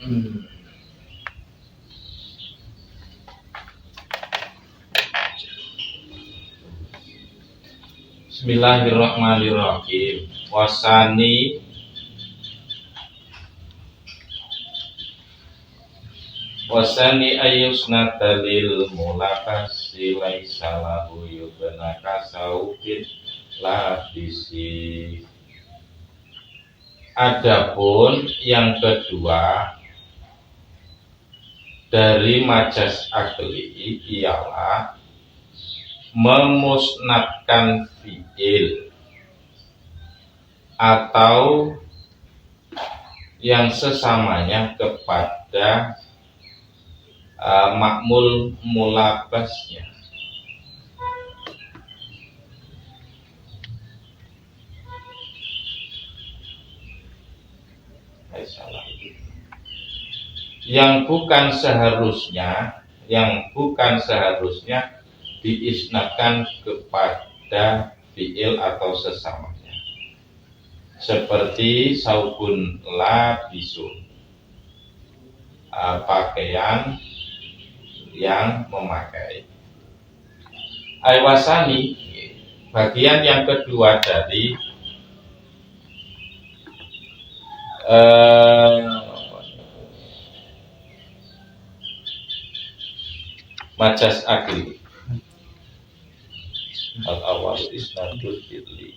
Bismillahirrahmanirrahim. Wasani ayusna dalil mulakasi laisa lahu yubna kasaufin labisi. Adapun yang kedua dari majas akli ialah memusnadkan fi'il atau yang sesamanya kepada makmul mulabasnya. Yang bukan seharusnya diisnadkan kepada fi'il atau sesamanya, seperti saubun labisun, pakaian yang memakai. Aiwasani, bagian yang kedua dari majas akli. Al-awwal isnadul fi'li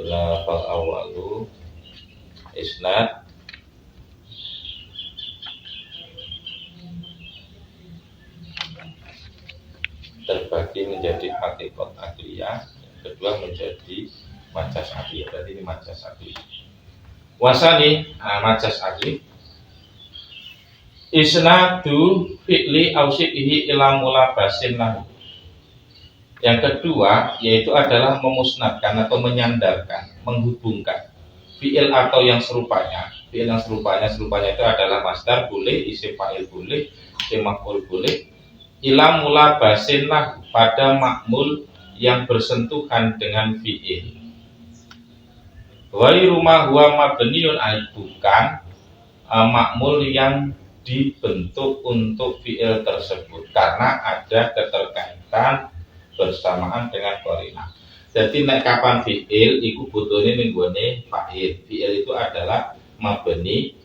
ila fal-awwalu isnad terbagi menjadi hakikat akliyah, yang kedua menjadi majas akliyah. Berarti ini majas akliyah. Wasani majas akli isnadu fi'li ausibihi ila mulabasin lahu. Yang kedua yaitu adalah memusnadkan atau menyandarkan, menghubungkan fi'il atau yang serupanya. Fi'il yang serupanya itu adalah masdar boleh, isim fa'il boleh, isim maf'ul boleh, ila mulabasin lahu, pada makmul yang bersentuhan dengan fi'il. Ghairu ma huwa mabniun, bukan makmul yang dibentuk untuk fi'il tersebut karena ada keterkaitan bersamaan dengan qarinah. Jadi nek kapan fi'il iku butuhne ning gone fa'il. Fi'il itu adalah mabni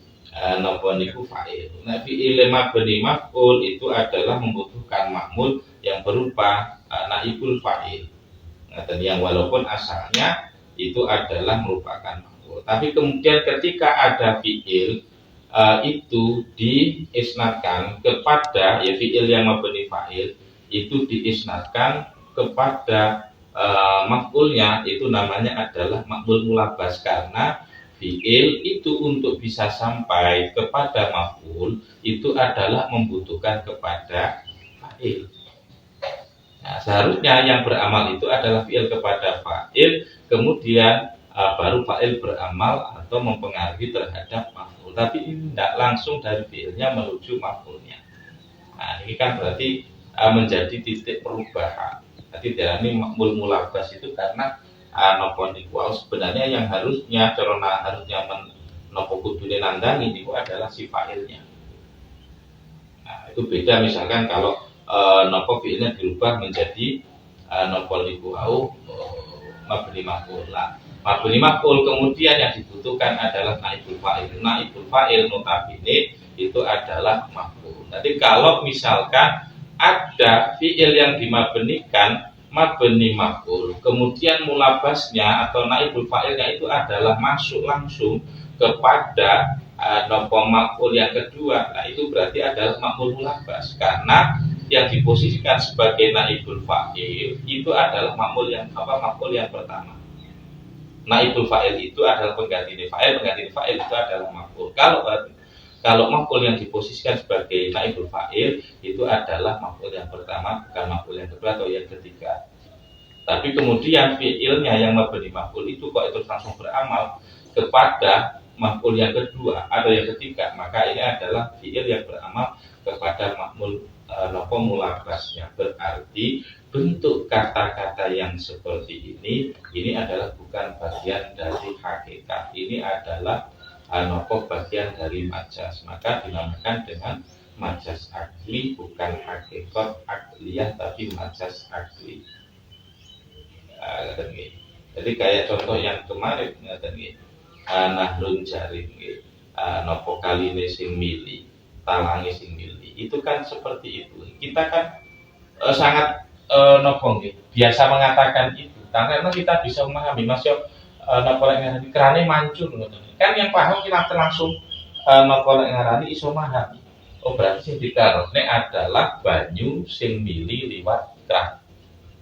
napa niku fa'il. Nek fi'il mabni maf'ul itu adalah membutuhkan makmul yang berupa naibul fa'il. Nah, yang walaupun asalnya itu adalah merupakan maf'ul, tapi kemudian ketika ada fi'il itu diisnadkan kepada fi'il yang mabni fa'il itu diisnadkan kepada maf'ulnya, itu namanya adalah maf'ul mulabas, karena fi'il itu untuk bisa sampai kepada maf'ul itu adalah membutuhkan kepada fa'il. Nah, seharusnya yang beramal itu adalah fi'il kepada fa'il, kemudian baru fa'il beramal atau mempengaruhi terhadap maf'ul. Tapi ini tidak langsung dari fi'ilnya menuju maf'ulnya. Nah, ini kan berarti menjadi titik perubahan. Jadi ini makmul mulabas itu karena nopo niku sebenarnya yang harusnya nopo kudune nandani niku adalah si fa'ilnya. Nah, itu beda misalkan kalau nopo fi'ilnya dirubah menjadi nopo niku mabni maf'ul. Mabni maf'ul kemudian yang dibutuhkan adalah naibul fa'il. Naibul fa'il notabene itu adalah maf'ul. Jadi kalau misalkan ada fi'il yang dimabnikan mabni maf'ul, kemudian mulabasnya atau naibul fa'ilnya itu adalah masuk langsung kepada nopo maf'ul yang kedua. Nah, itu berarti adalah maf'ul mulabas karena yang diposisikan sebagai naibul fa'il itu adalah maf'ul yang pertama. Naibul fa'il itu adalah pengganti fa'il itu adalah maf'ul. Kalau maf'ul yang diposisikan sebagai naibul fa'il itu adalah maf'ul yang pertama, bukan maf'ul yang kedua atau yang ketiga. Tapi kemudian fi'ilnya yang mabni maf'ul itu kok itu langsung beramal kepada maf'ul yang kedua atau yang ketiga, maka ini adalah fi'il yang beramal kepada nopo mulabasnya, berarti bentuk kata-kata yang seperti ini adalah bukan bagian dari hakikat, ini adalah nopo bagian dari majas, maka dinamakan dengan majas akli, bukan hakikat akliyah tapi majas akli. Jadi kayak contoh yang kemarin nahrun jaring, nopo kaline sing mili, talangi sing mili, itu kan seperti itu. Kita kan sangat nopo biasa mengatakan itu, karena kita bisa memahami masih nopo ngarani kerane mancur, kan yang paham kita langsung nopo ngarani iso memahami. Oh berarti sing dikarone adalah banyu sing mili liwat kran.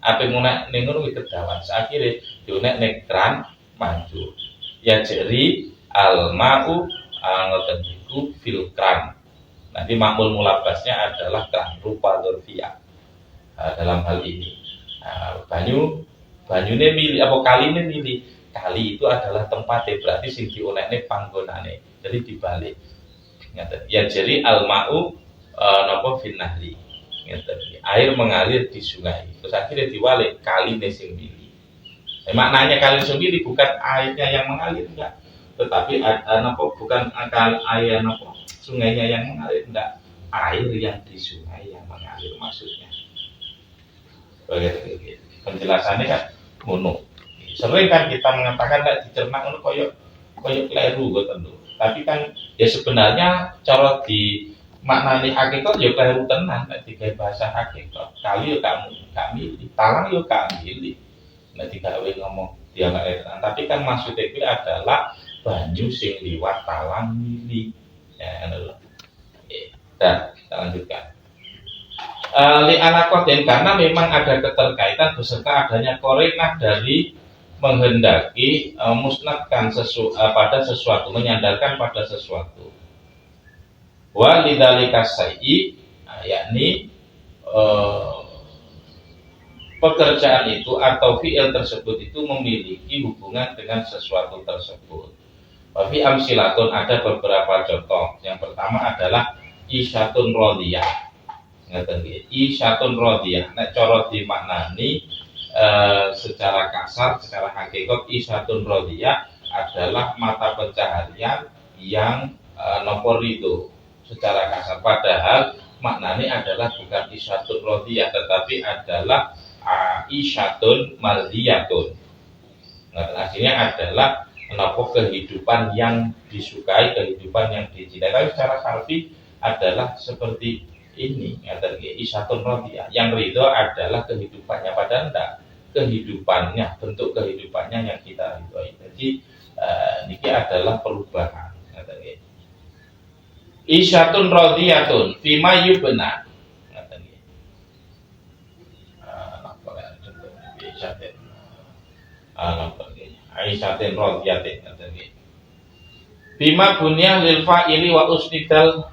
Apa muna ning ngono iki kedawan. Akhire dionek nek kran mancur. Ya jadi al-ma'u ngoten niku fil kran. Nanti makmul mulabasnya adalah kran rupa dzurfiyah. Dalam hal ini banyune mili apa kaline mili. Kali itu adalah tempatnya, berarti sing dionekne panggonane. Jadi dibalik. Ya jadi al-ma'u napa fin nahri. Air mengalir di sungai. Terus akhirnya diwalik kali sing mili. Maknanya kali sing mili bukan airnya yang mengalir, enggak. Tetapi bukan air sungainya yang mengalir, enggak. Air yang di sungai yang mengalir maksudnya. Begitu. Penjelasannya kan ngono. Sering kan kita mengatakan enggak dicerna ngono koyo kleru ngoten lho. Tapi kan ya sebenarnya cara di maknani hakikat ya kleru tenan, nek digawe bahasa hakikat. Kali yo gak milih, talang yo gak milih. Nek digawe ngomong dia gak tenan, tapi kan maksudnya itu adalah banyu sing liwat talang milih. Ya ngono lho. Dan kita lanjutkan. Li alakotin, karena memang ada keterkaitan beserta adanya korinah dari menghendaki musnadkan pada sesuatu, menyandarkan pada sesuatu. Wa lidzalika syai'i, yakni pekerjaan itu atau fi'il tersebut itu memiliki hubungan dengan sesuatu tersebut. Wa fi amsilatun, ada beberapa contoh. Yang pertama adalah isyatun radiyah. Ngaten nggih, isyatun radiyah. Nek cara dimaknani secara kasar, secara hakikat, isyatun radiyah adalah mata pencaharian yang nopo ridho secara kasar. Padahal maknanya adalah bukan isyatun radiyah, tetapi adalah isyatun mardiyatun. Nah, artinya adalah nopo kehidupan yang disukai, kehidupan yang dicintai. Tapi secara harfi adalah seperti ini, isyatun radiyah. Yang ridho adalah kehidupannya, padahal enggak, kehidupannya, bentuk kehidupannya yang kita ridhoi. Jadi niki adalah perubahan. Isyatun radiyatun fima yubna. Isyatin radiyatin. Bima bunya lil fa'ili wa usnidal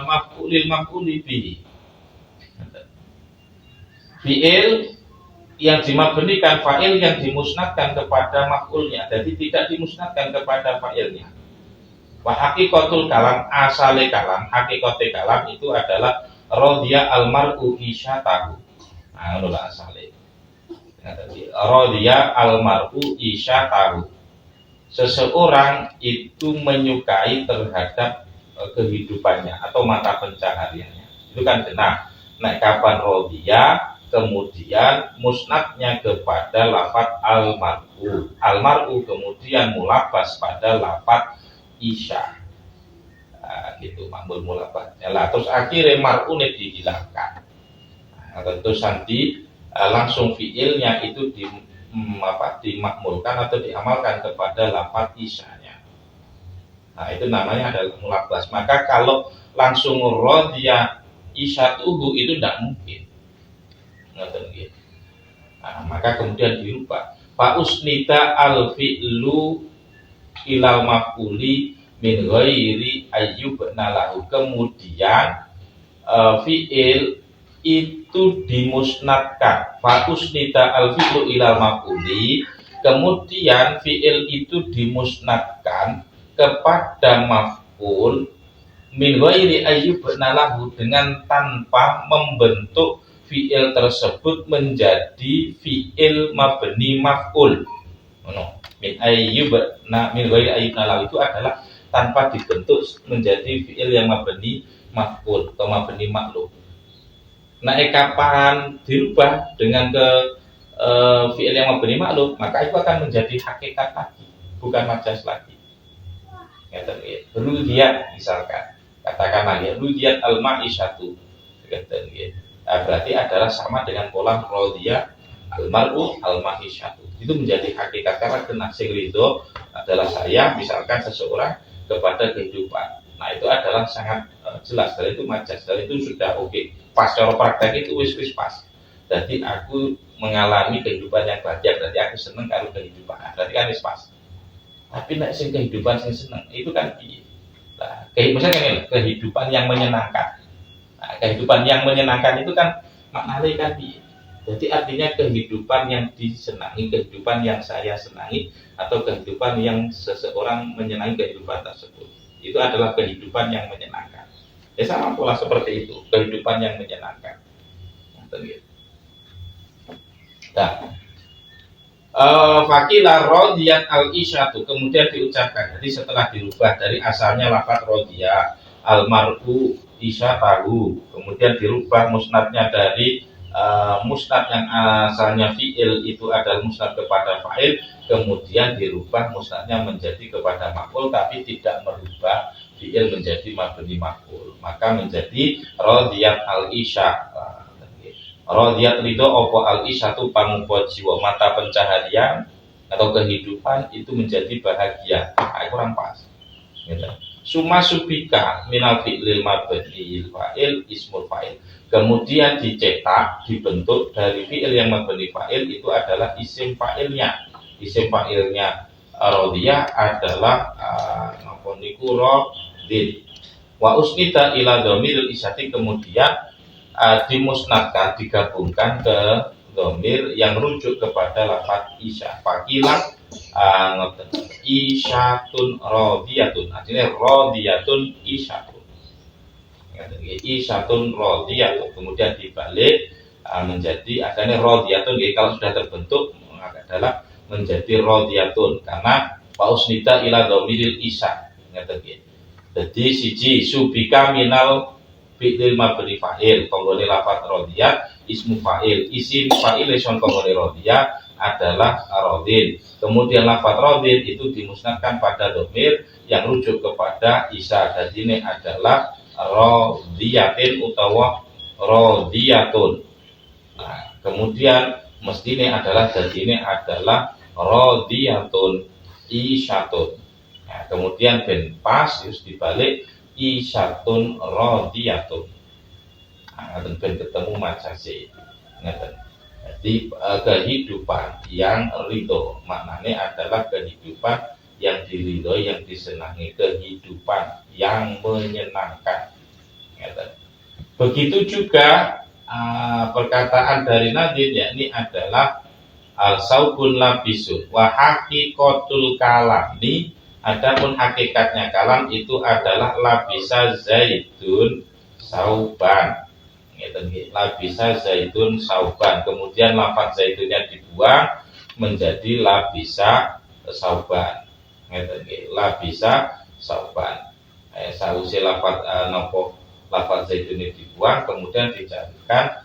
maf'ulil maf'uli bihi. Fi'il yang dimabnikan, fa'il yang dimusnadkan kepada maf'ulnya, jadi tidak dimusnadkan kepada fa'ilnya. Wa haqiqatul kalam, asale kalam, hakikate kalam itu adalah radiya almar'u isyatahu. Nah, ngono lah asale. Radiya almar'u isyatahu. Seseorang itu menyukai terhadap kehidupannya atau mata pencahariannya. Itu kan benar. Nah, kapan radiya kemudian musnadnya kepada lafaz almar'u. Almar'u kemudian mulabas pada lafaz isya. Gitu makmul mulabasnya. Lah terus akhirnya mar'une dihilangkan. Tentu nanti langsung fiilnya itu dimakmulkan atau diamalkan kepada lafaz isyanya. Nah, itu namanya adalah mulabas. Maka kalau langsung radiya isyatuhu itu tidak mungkin. Nah, maka kemudian dirubah. Fa usnida al fi'lu ilal maf'uli min ghairi ayyubna lahu. Kemudian fi'il itu dimusnadkan. Fa usnida al fi'lu ilal maf'uli, kemudian fi'il itu dimusnadkan kepada maf'ul min ghairi ayyubna lahu, dengan tanpa membentuk fi'il tersebut menjadi fi'il mabni maf'ul. Min ghairi ayyubna lahu itu adalah tanpa dibentuk menjadi fi'il yang mabni maf'ul atau mabni maklum. Nah, kapan dirubah dengan ke fi'il yang mabni maklum, maka itu akan menjadi hakikat lagi, bukan majas lagi. Rudiat misalkan, katakanlah ya, rudiat al-ma'isyatu, berarti adalah sama dengan pola rodiyah al-mar'u al-ma'isyatu. Itu menjadi hakikat karena kena sing ridho adalah saya, misalkan seseorang kepada kehidupan. Nah, itu adalah sangat jelas, dan itu majas, dan itu sudah oke. Pas cara praktek itu wis pas. Jadi aku mengalami kehidupan yang bahagia, berarti aku seneng kalau kehidupan. Berarti kan wis pas. Tapi nek sing kehidupan sing seneng itu kan piye? Nah, misalnya ini kehidupan yang menyenangkan. Nah, kehidupan yang menyenangkan itu kan maknanya kan piye? Jadi artinya kehidupan yang disenangi, kehidupan yang saya senangi, atau kehidupan yang seseorang menyenangi kehidupan tersebut. Itu adalah kehidupan yang menyenangkan. Ya sama pola seperti itu, kehidupan yang menyenangkan. Nah, fakilah rodiyat al-isyatu, kemudian diucapkan. Jadi setelah dirubah dari asalnya lafaz rodiyah al-mar'u isyatahu, kemudian dirubah musnadnya dari musnad yang asalnya fi'il itu adalah musnad kepada fa'il, kemudian dirubah musnadnya menjadi kepada maf'ul, tapi tidak merubah fi'il menjadi mabni maf'ul, maka menjadi rodiyat al-isya. Rodiyat ridho opo al-isyatu pamupo jiwa, mata pencaharian atau kehidupan itu menjadi bahagia. Nah, kurang pas. Gitu. Suma subika minal fi'lil mabniil fa'il ismul fa'il. Kemudian dicetak, dibentuk dari fi'il yang mabni fa'il itu adalah isim fa'ilnya. Isim fa'ilnya rodiyah adalah noponiku rodin. Wa usnita ila dhamir isyati, kemudian dimusnadkan, digabungkan ke dhamir yang rujuk kepada lafaz isya. Fakilah isyatun rodiyatun, artinya rodiyatun isyatun. Isyatun rodiyatun, kemudian dibalik menjadi adanya rodiyatun. Kalau sudah terbentuk adalah menjadi rodiyatun karena pausnita ila dhamiril isya. Jadi siji subika minal fi'il mabni fa'il, konggone lafaz rodiyat ismu fa'il, isim fa'il son konggone rodiyat adalah rodin. Kemudian lafaz rodin itu dimusnadkan pada dhamir yang rujuk kepada isya. Jadi ini adalah rodiyatin utawa rodiyatun. Nah, kemudian mestinya adalah, jadi ini adalah rodiyatun isyatun. Nah, kemudian ben pas harus dibalik isyatun rodiyatun. Nah, ben ketemu majasi. Jadi kehidupan yang ridho maknanya adalah kehidupan yang diridhoi, yang disenangi, kehidupan yang menyenangkan. Begitu juga perkataan dari Nadim, yakni adalah al-saubun labisun wa haqiqatul kalami. Adapun hakikatnya kalam itu adalah labisa zaidun sauban. Labisa zaidun sauban. Kemudian lafaz zaidunnya dibuang menjadi labisa sauban. Labisa sauban. Sausi lafaz nopo lafaz zaidun dibuang, kemudian dijadikan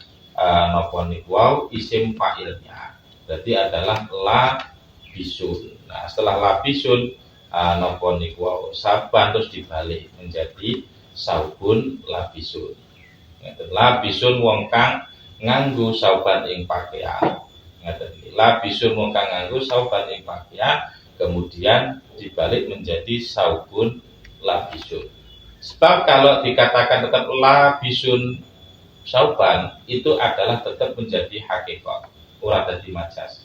nopo niku isim fa'ilnya. Berarti adalah labisun. Nah, setelah labisun nopo niku sauban terus dibalik menjadi saubun labisun. Labisun wong kang nganggo sauban ing pakaian. Labisun wong kang nganggo sauban ing pakaian, kemudian dibalik menjadi saubun labisun. Sebab kalau dikatakan tetap labisun sauban, itu adalah tetap menjadi hakikat, ora dadi majas.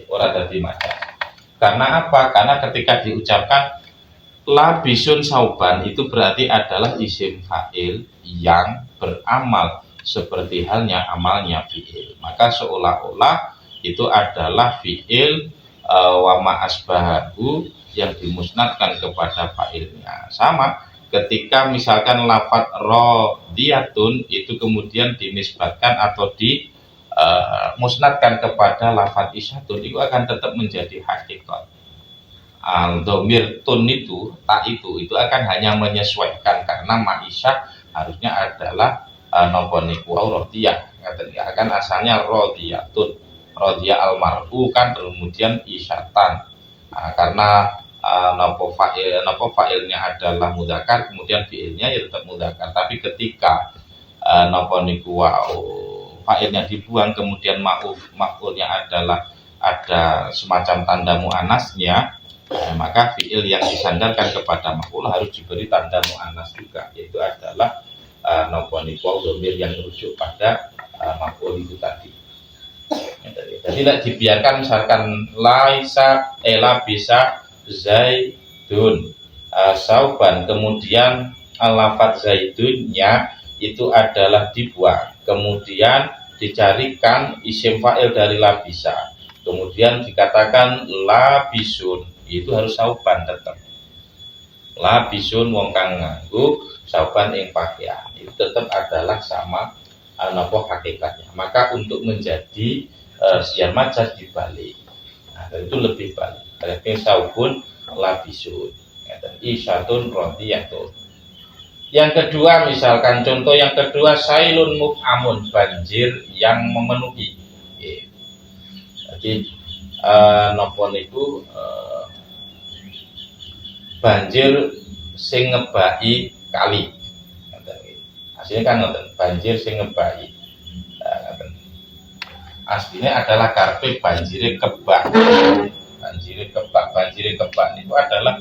Ora dadi majas. Karena apa? Karena ketika diucapkan labisun sauban itu berarti adalah isim fa'il yang beramal seperti halnya amalnya fi'il. Maka seolah-olah itu adalah fi'il wa ma asbahahu yang dimusnadkan kepada fa'ilnya. Sama ketika misalkan lafadz radiyatun itu kemudian dinisbatkan atau dimusnadkan kepada lafadz isyatun, itu akan tetap menjadi hakikat. Al-dhamir tun itu, tak itu akan hanya menyesuaikan, karena ma'isyah harusnya adalah napa niku radiyah. Kan asalnya radiyatun, radiyah almar'u kan, kemudian isyatan. Karena napa fa'ilnya adalah mudzakkar, kemudian fi'ilnya ya tetap mudzakkar. Tapi ketika napa niku fa'ilnya dibuang, kemudian maf'ulnya adalah ada semacam tanda muannasnya, maka fi'il yang disandarkan kepada maf'ul harus diberi tanda muannas juga, yaitu adalah napa niku dhamir yang merujuk pada maf'ul itu tadi. Jadi tidak dibiarkan misalkan laisa bisa zaidun sauban, kemudian lafadz zaidunnya itu adalah dibuang, kemudian dicarikan isim fa'il dari labisa, kemudian dikatakan labisun, itu harus sauban tetap. Labisun wong kang nganggo sauban ing pakaian, itu tetap adalah sama napa hakikatnya. Maka untuk menjadi siar majas dibalik. Nah, itu lebih balik. Berarti saubun labisun, isyatun radiyatun. Yang kedua, misalkan contoh yang kedua, sailun muf'amun, banjir yang memenuhi. Jadi napa niku banjir sing ngebaki kali. Aslinya kan ngoten, banjir sing ngebaki. Aslinya adalah karpe banjire kebak. Banjire kebak niku adalah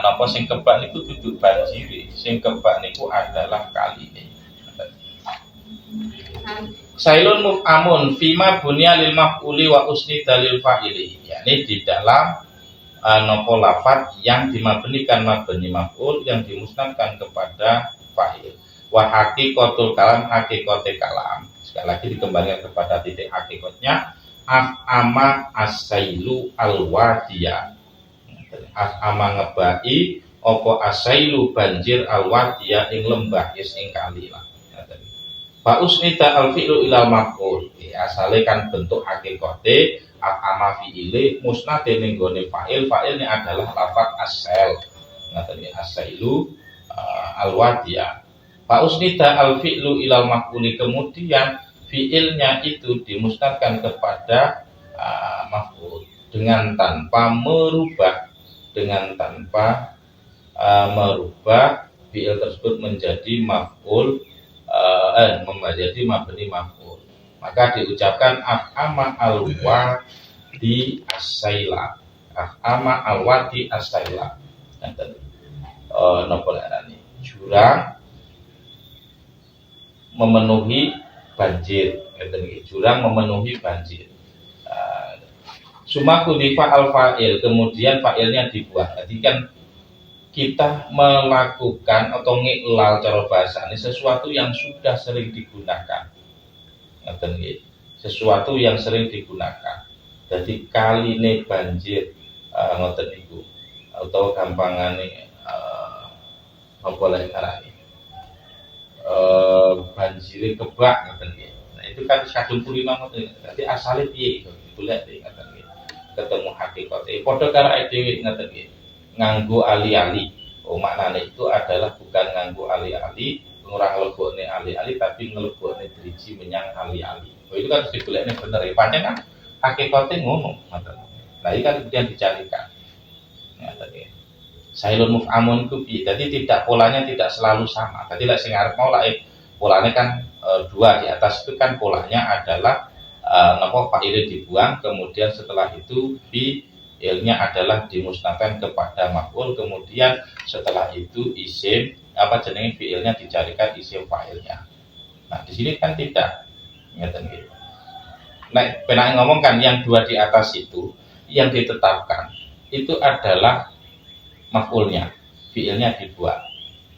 napa sing kebak niku dudu banjire, sing kebak niku adalah kaline. Sailun muf'amun fima bunya lil maf'uli wa usni dalil fa'ili. Yani di dalam napa lafadz yang dimabnikan mabni maf'ul yang dimusnadkan kepada fa'il. Wa haqiqatul kalam, hakikate kalam. Sekali lagi dikembalikan kepada titik hakikatnya, af'ama as-sailu al-wadiya. Af'ama ngebai apa as-sailu banjir al-wadiya ing lembah ing kali lah. Fa usnita al-fi'lu ilal maf'ul. Asale kan bentuk hakikate af'ama fi'ile musnade ning gone fa'il, fa'ilnya adalah lafadz as-sail. Ngaten as-sailu al-wadiya. Fa usnita al-fi'lu ilal maf'uli, kemudian fi'ilnya itu dimusnadkan kepada maf'ul dengan tanpa merubah, fi'il tersebut menjadi maf'ul, menjadi mabni maf'ul. Maka diucapkan af'ama al-wadi as-saila, af'ama al-wadi as-saila. Napa arane? Jurang memenuhi banjir, jurang memenuhi banjir. Suma kudifa al fa'il, kemudian fa'ilnya dibuang. Jadi kan kita melakukan atau ngiklal cara bahasa ini sesuatu yang sudah sering digunakan. Sesuatu yang sering digunakan. Jadi kaline banjir ngoten niku, atau gampangane apa lek arane banjire kebak ngoten nggih. Nah itu kan kadung kulino ngoten. Dadi asale piye itu golek ngoten nggih. Ketemu hakikate. Padha karo dhewe ngoten nggih. Nganggo ali-ali. Oh maknane itu adalah bukan nganggo ali-ali, ora nglebokne ali-ali tapi nglebokne driji menyang ali-ali. Oh itu kan digolekne bener ya. Pancen kan hakikate ngono ngoten. Nah iki kan kemudian dicarikan. Ngoten nggih. Sailun muf'amun itu piye? Jadi polanya tidak selalu sama. Jadi lek sing arep mau lek polanya kan dua, di atas itu kan polanya adalah napa fa'ile dibuang, kemudian setelah itu fi'ilnya adalah dimusnadkan kepada maf'ul, kemudian setelah itu isim fi'ilnya dicarikan isim fa'ilnya. Nah, di sini kan tidak. Ngeten gitu. Nah, pernah ngomongkan yang dua di atas itu yang ditetapkan itu adalah maf'ulnya, fi'ilnya dibuang.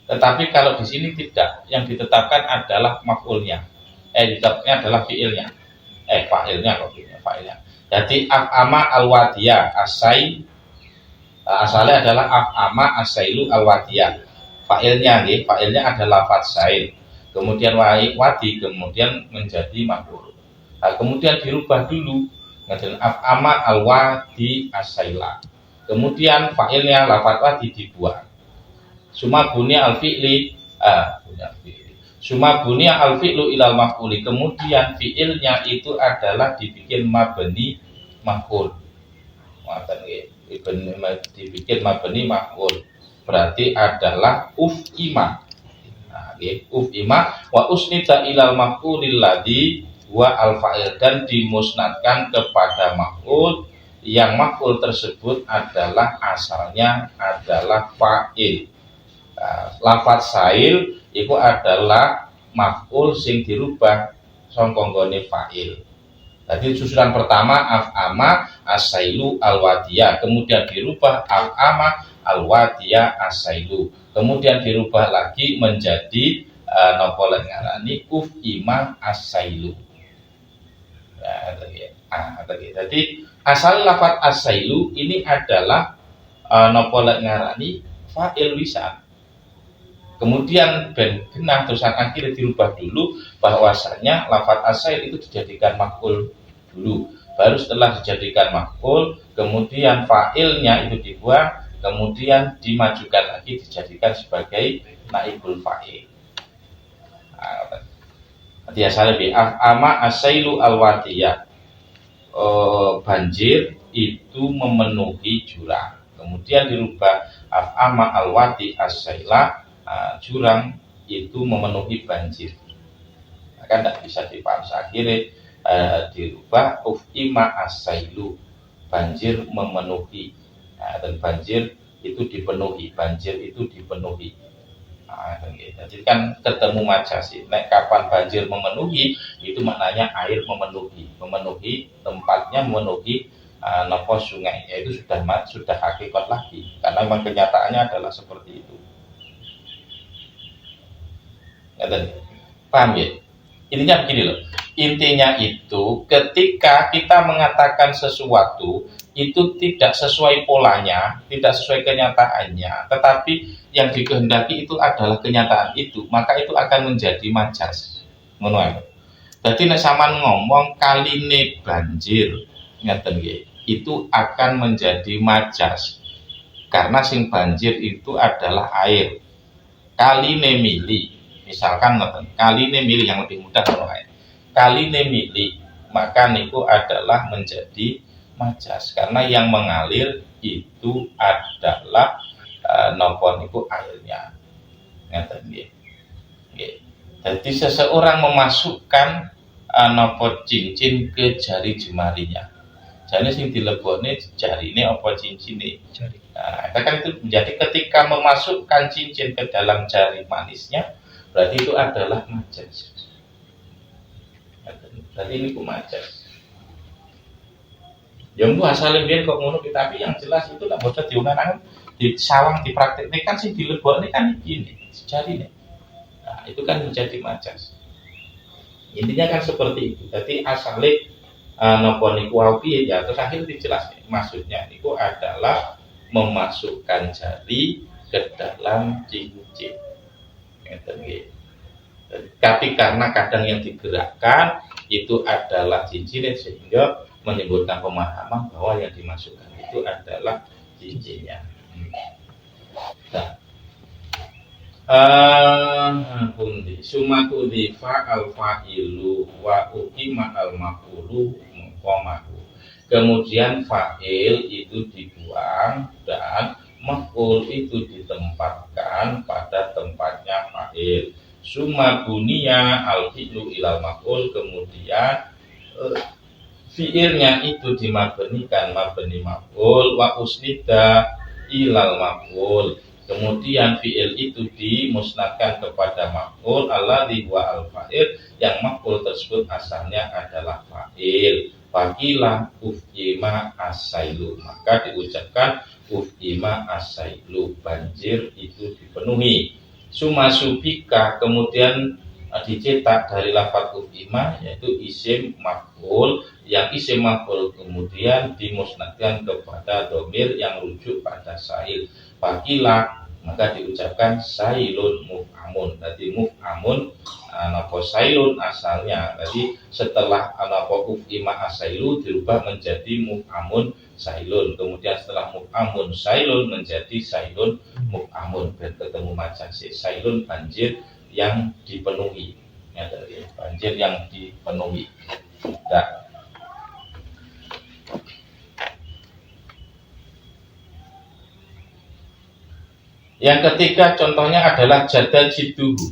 Tetapi kalau di sini tidak, yang ditetapkan adalah maf'ulnya. Ditetapkannya adalah fi'ilnya. Fa'ilnya. Jadi af'ama al-wadiyah asai Asalnya adalah af'ama asailu alwadiyah. Fa'ilnya ada lafadz sail. Kemudian wadi kemudian menjadi maf'ul. Nah, kemudian dirubah dulu dengan af'ama alwadi asaila. Kemudian fa'ilnya lafadz wadi dibuang. Suma bunya al-fi'li Suma bunya al-fi'lu ilal maf'uli. Kemudian fi'ilnya itu adalah dibikin mabni maf'ul. Dibikin mabni maf'ul. Berarti adalah uf'ima. Uf'ima wa usnida ilal maf'ulil ladzi wa al-fa'il, dan dimusnadkan kepada maf'ul yang maf'ul tersebut adalah asalnya adalah fa'il. Lafadz sail itu adalah maf'ul sing dirubah saka nggone fa'il. Jadi susunan pertama af'ama asailu alwadiyah, kemudian dirubah af'ama alwadiyah asailu, kemudian dirubah lagi menjadi napa lek ngarani uf'ima asailu. Jadi asal lafadz asailu ini adalah napa lek ngarani fa'il wisan. Kemudian benah terusan akhirnya dirubah dulu bahwasanya lafadz asail itu dijadikan maf'ul dulu. Baru setelah dijadikan maf'ul, kemudian fa'ilnya itu dibuang, kemudian dimajukan lagi dijadikan sebagai naibul fa'il. Jadi asalnya bi ama asailu alwadiyah. Banjir itu memenuhi jurang. Kemudian dirubah af'ama alwadi asaila, jurang itu memenuhi banjir. Maka tidak bisa dipaham. Akhirnya dirubah uf'ima asailu, banjir memenuhi. Dan banjir itu dipenuhi, banjir itu dipenuhi. Jadi kan ketemu majasi. Nek kapan banjir memenuhi, itu maknanya air memenuhi tempatnya, memenuhi napa sungai. Itu sudah hakikat lagi, karena memang kenyataannya adalah seperti itu. Paham ya? Intinya begini loh. Intinya itu ketika kita mengatakan sesuatu itu tidak sesuai polanya, tidak sesuai kenyataannya, tetapi yang dikehendaki itu adalah kenyataan itu, maka itu akan menjadi majas. Ngono. Jadi nek sampean ngomong kaline banjir, ngeten nggih, itu akan menjadi majas. Karena sing banjir itu adalah air. Kaline mili, misalkan kaline mili yang lebih mudah ngono ae. Kaline mili, maka niku adalah menjadi majas karena yang mengalir itu adalah napa niku airnya. Ngeten nggih. Jadi seseorang memasukkan napa cincin ke jari jemarinya. Jadi sing dilebokne jarine apa cincine? Jari. Nah, kan itu menjadi ketika memasukkan cincin ke dalam jari manisnya, berarti itu adalah majas. Jadi ini ku majas. Yang bu asalnya biar kok ngono, tapi yang jelas itu tak boleh diunang di sawang dipraktekkan kan sih dilebok ini kan ini jari nih. Nah, itu kan menjadi majas. Intinya kan seperti itu. Jadi asalnya nopo niku wapi ya terus akhirnya dijelaskan maksudnya niku adalah memasukkan jari ke dalam cincin. Tapi karena kadang yang digerakkan itu adalah cincin sehingga menimbulkan pemahaman bahwa yang dimasukkan itu adalah cincinnya. Sumatu difa al fa'ilu wa uqima al maf'ulu muqamahu. Kemudian fa'il itu dibuang dan maf'ul itu ditempatkan pada tempatnya fa'il. Summa bunya al fi'lu ilal maf'ul, kemudian fi'ilnya itu dimabnikan mabni maf'ul wa usnida ilal maf'ul, kemudian fi'il itu dimusnadkan kepada maf'ul alladzi wa al fa'il, yang maf'ul tersebut asalnya adalah fa'il. Fakilah uf'ima asailu, maka diucapkan uf'ima asailu, banjir itu dipenuhi. Suma subika, kemudian dicetak dari lafaz uf'ima, yaitu isim maf'ul, yang isim maf'ul kemudian dimusnadkan kepada domir yang rujuk pada sa'il. Fakila, maka diucapkan sailun muf'amun. Jadi muf'amun napa sailun asalnya. Jadi setelah napa uf'ima asailu dirubah menjadi muf'amun sailun. Kemudian setelah muf'amun sailun menjadi sailun muf'amun. Dan ketemu majasi sailun banjir yang dipenuhi. Ya, dari banjir yang dipenuhi. Nah, yang ketiga contohnya adalah jadal jidduhu.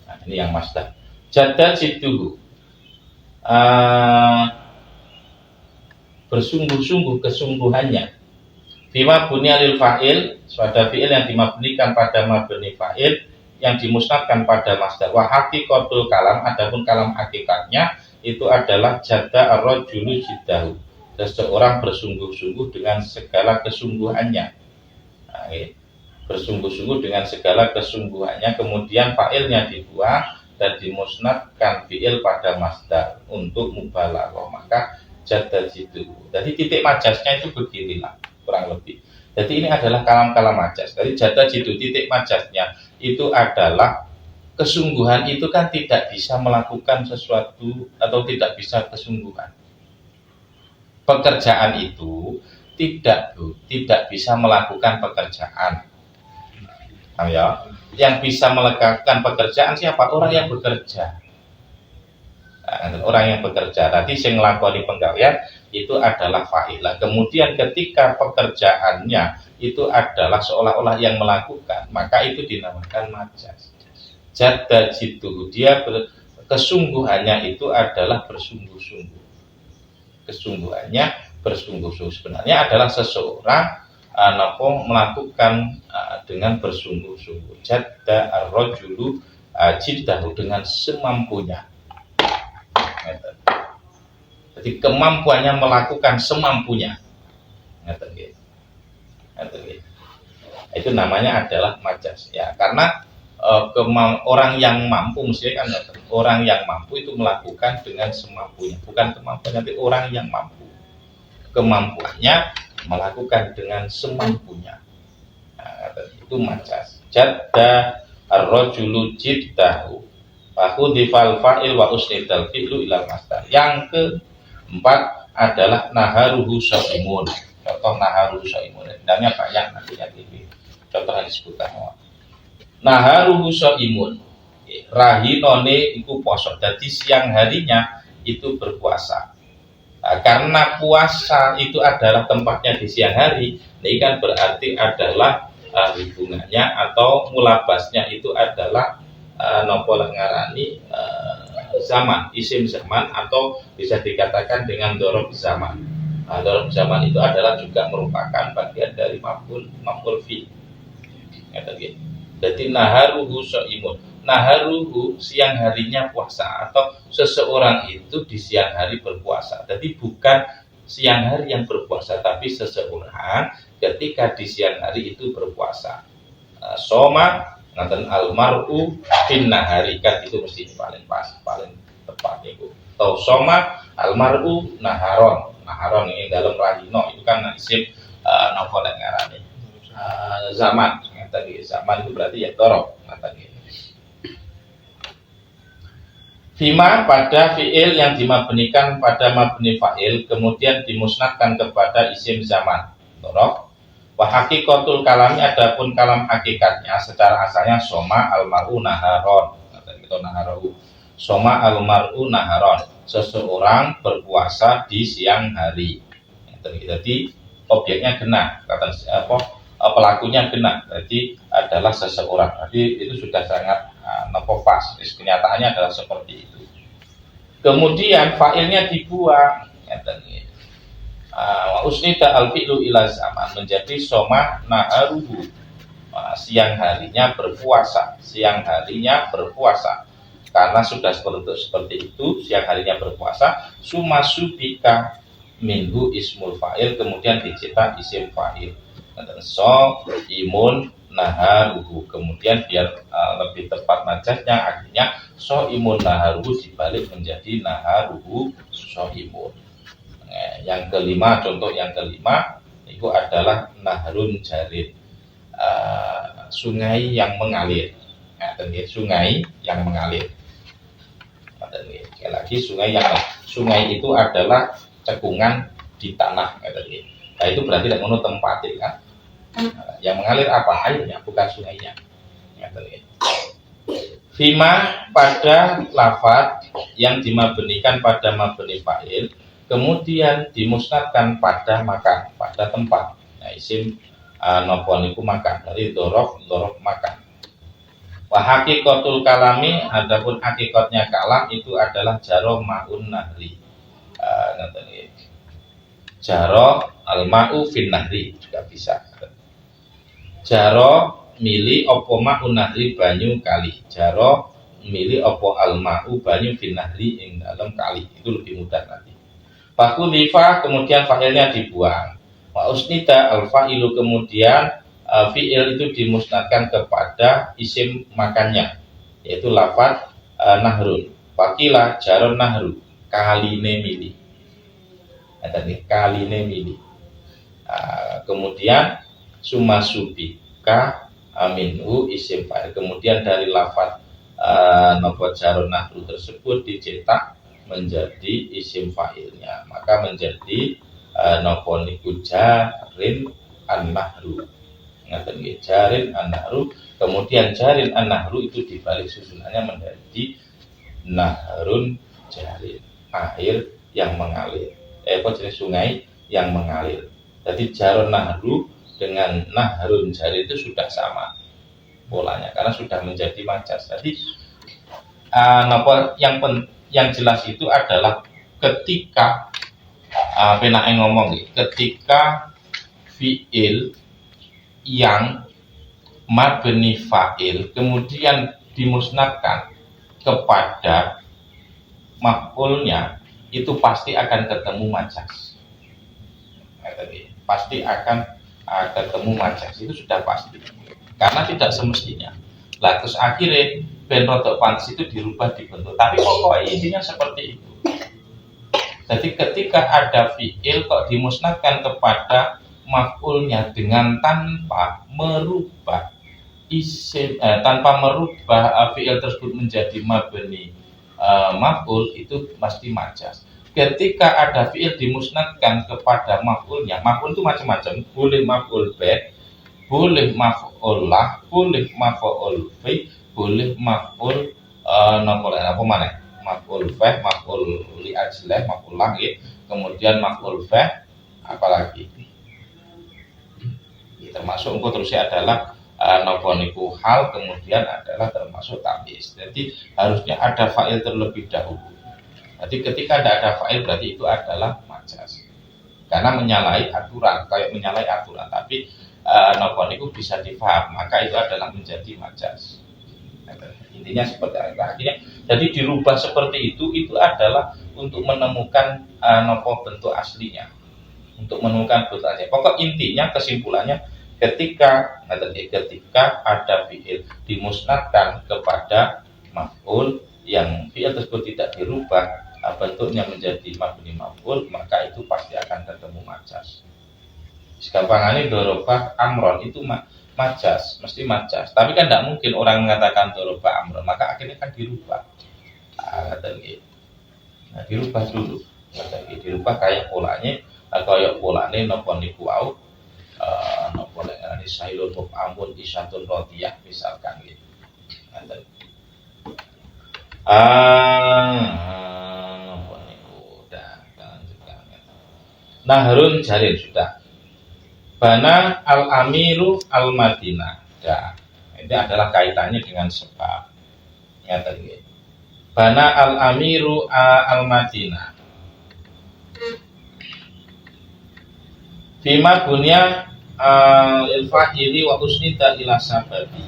Nah, ini yang masdar. Jadal jidduhu. Bersungguh-sungguh kesungguhannya. Bima bunya lil fa'il, pada fi'il yang dimabnikan pada mabni fa'il, yang dimusnadkan pada masdar. Wa haqiqatul kalam, adapun kalam hakikatnya itu adalah jada ar-rajulu jiddahu. Seseorang bersungguh-sungguh dengan segala kesungguhannya. Nah, bersungguh-sungguh dengan segala kesungguhannya, kemudian fa'ilnya dibuang dan dimusnadkan fi'il pada masdar untuk mubalaghah, maka jada jidduhu. Jadi titik majasnya itu beginilah kurang lebih. Jadi ini adalah kalam-kalam majas. Dari jada jiddu, titik majasnya itu adalah kesungguhan itu kan tidak bisa melakukan sesuatu atau tidak bisa kesungguhan. Pekerjaan itu tidak bisa melakukan pekerjaan. Ya, yang bisa melakukan pekerjaan siapa? Orang yang bekerja. Nah, orang yang bekerja. Tadi yang ngelakoni penggawean itu adalah fa'ilah. Kemudian ketika pekerjaannya itu adalah seolah-olah yang melakukan, maka itu dinamakan majas. Jadda jidduhu, dia kesungguhannya itu adalah bersungguh-sungguh. Kesungguhannya bersungguh-sungguh. Sebenarnya adalah seseorang melakukan dengan bersungguh-sungguh. Jadda ar-rajulu jiddahu, dengan semampunya. Jadi kemampuannya melakukan semampunya. Itu namanya adalah majas. Ya, karena orang yang mampu, mestinya kan orang yang mampu itu melakukan dengan semampunya, bukan kemampuan, tapi orang yang mampu. Kemampuannya melakukan dengan semampunya. Nah, itu majas. Jadda ar-rajulu jiddahu. Fakhudifal fa'il wa usnidal fi'lu ilal masdar. Yang keempat adalah naharuhu shaimun. Contoh naharuhu shaimun. Sebenarnya banyak nantinya ini. Contoh yang disebutkan. Naharuhu shaimun. Rahinone iku poso. Jadi siang harinya itu berpuasa. Nah, karena puasa itu adalah tempatnya di siang hari, ini kan berarti adalah hubungannya atau mulabasnya itu adalah nopo ngarani zaman, isim zaman, atau bisa dikatakan dengan dorob zaman. Nah, dorob zaman itu adalah juga merupakan bagian dari maf'ul fi. Jadi naharuhu shaimun. Naharuhu siang harinya puasa, atau seseorang itu di siang hari berpuasa. Jadi bukan siang hari yang berpuasa, tapi seseorang ketika di siang hari itu berpuasa. Soma ngaten almar'u fin nahari, kan itu mesti paling pas, paling tepat itu. Atau soma almar'u naharon ini dalam rahino itu kan isim nopo nek ngarane zaman. Tadi zaman itu berarti ya torok tadi. Fima, pada fi'il yang dimabnikan pada mabni fa'il kemudian dimusnadkan kepada isim zaman torok. Wa haqiqatul kalami, adapun kalam hakikatnya secara asalnya soma almar'u naharon. Kita naharu. Soma almar'u naharon. Seseorang berpuasa di siang hari. Jadi objeknya genah, kata pelakunya genah. Jadi adalah seseorang. Jadi itu sudah sangat pas. Kenyataannya adalah seperti itu. Kemudian fa'ilnya dibuang. Usnida al-fi'lu ila zaman, menjadi soma naharuhu. Siang harinya berpuasa. Siang harinya berpuasa. Karena sudah seperti itu, siang harinya berpuasa. Sumasubika minhu ismul fa'il, kemudian dicetak isim fa'il. So imun naharuhu. Kemudian biar lebih tepat majaznya akhirnya soimun naharuhu dibalik menjadi naharuhu soimun. Yang kelima, contoh yang kelima itu adalah nahrun jarid, sungai yang mengalir. Sungai yang mengalir. Sekali lagi, sungai itu adalah cekungan di tanah. Nah, itu berarti tidak menurut tempat kan? Yang mengalir apa? Airnya, bukan sungainya. Fima pada lafaz yang dimabnikan pada mabni fa'il kemudian dimusnadkan pada makan, pada tempat. Nah, isim nopo niku makan, dari dorof makan. Wa haqiqatul kalami, adapun hakikatnya kalam itu adalah jaro ma'un nahri. Jaro al-ma'u fin nahri juga bisa. Jaro mili opo ma'un nahri banyu kali. Jaro mili opo al-ma'u banyu fin nahri ing dalam kali. Itu lebih mudah nanti. Fakulifa kemudian fa'ilnya dibuang. Wa usnida al-fa'ilu kemudian fi'il itu dimusnadkan kepada isim makannya, yaitu lafaz nahrun. Fakila jaron nahru kaline mili. Kaline mili. Kemudian sumasubika minhu isim fa'il. Kemudian dari lafaz nopo jaron nahru tersebut dicetak menjadi isim fa'ilnya, maka menjadi nopo niku jarin an-nahru. Jarin an-nahru, kemudian jarin an-nahru itu dibalik susunannya menjadi nahrun jarin, air yang mengalir. Jenis sungai yang mengalir. Jadi jaron nahru dengan nahrun jarin itu sudah sama polanya karena sudah menjadi majas. Jadi yang jelas itu adalah ketika penae ngomong, ketika fiil yang mabni fa'il kemudian dimusnadkan kepada maf'ulnya itu pasti akan ketemu majas. Pasti akan ketemu majas, itu sudah pasti. Karena tidak semestinya. Lah terus akhirnya ben rodok pantes itu dirubah dibentuk. Tapi pokoknya intinya seperti itu. Jadi ketika ada fi'il kok dimusnadkan kepada maf'ulnya dengan tanpa merubah isim, tanpa merubah fi'il tersebut menjadi mabni maf'ul, itu pasti majas. Ketika ada fi'il dimusnadkan kepada maf'ulnya, maf'ul itu macam-macam, boleh maf'ul bih, boleh maf'ul lah, boleh maf'ul fi, boleh maf'ul apa mana? Maf'ul bih, maf'ul li ajlah, maf'ul lah, kemudian maf'ul bih, apalagi termasuk engko terusnya adalah napa niku hal, kemudian adalah termasuk tamyiz. Jadi harusnya ada fa'il terlebih dahulu. Jadi ketika tidak ada fa'il berarti itu adalah majas. Karena menyalahi aturan, kayak menyalahi aturan, tapi napa niku bisa difaham, maka itu adalah menjadi majas. Intinya seperti itu. Akhirnya jadi dirubah seperti itu adalah untuk menemukan napa bentuk aslinya. Untuk menemukan bentuk aslinya. Pokok intinya, kesimpulannya, ketika ada fi'il dimusnadkan kepada maf'ul, yang fi'il tersebut tidak dirubah, bentuknya menjadi mabni maf'ul, maka itu pasti akan ketemu majas. Segampangannya dorobah amron itu majas, mesti majas. Tapi kan tidak mungkin orang mengatakan dorobah amron, maka akhirnya kan dirubah. Nah, dirubah dulu. Dirubah kayak polanya, kayak polanya nopo niku au, nopo lek sailun muf'amun isyatun radiyah misalkan gitu. Nopo niku udah lanjutkan. Nahrun jarin sudah. Bana al-amiru al-madinah. Ya, ini adalah kaitannya dengan sebab. Ya tadi. Bana al-amiru al-madinah. Fima bunya il-fa'ili wa usnida ila sababi.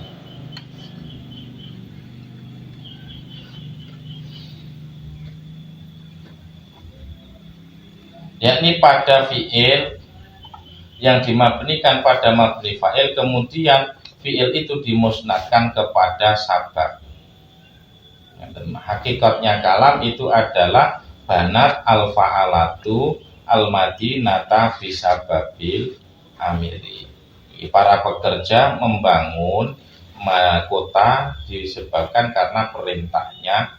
Yakni pada fi'il yang dimabnikan pada mabni fa'il kemudian fiil itu dimusnadkan kepada sabab. Hakikatnya kalam itu adalah banat al-fa'alatu al-madinata bisababil amiri. Para pekerja membangun kota disebabkan karena perintahnya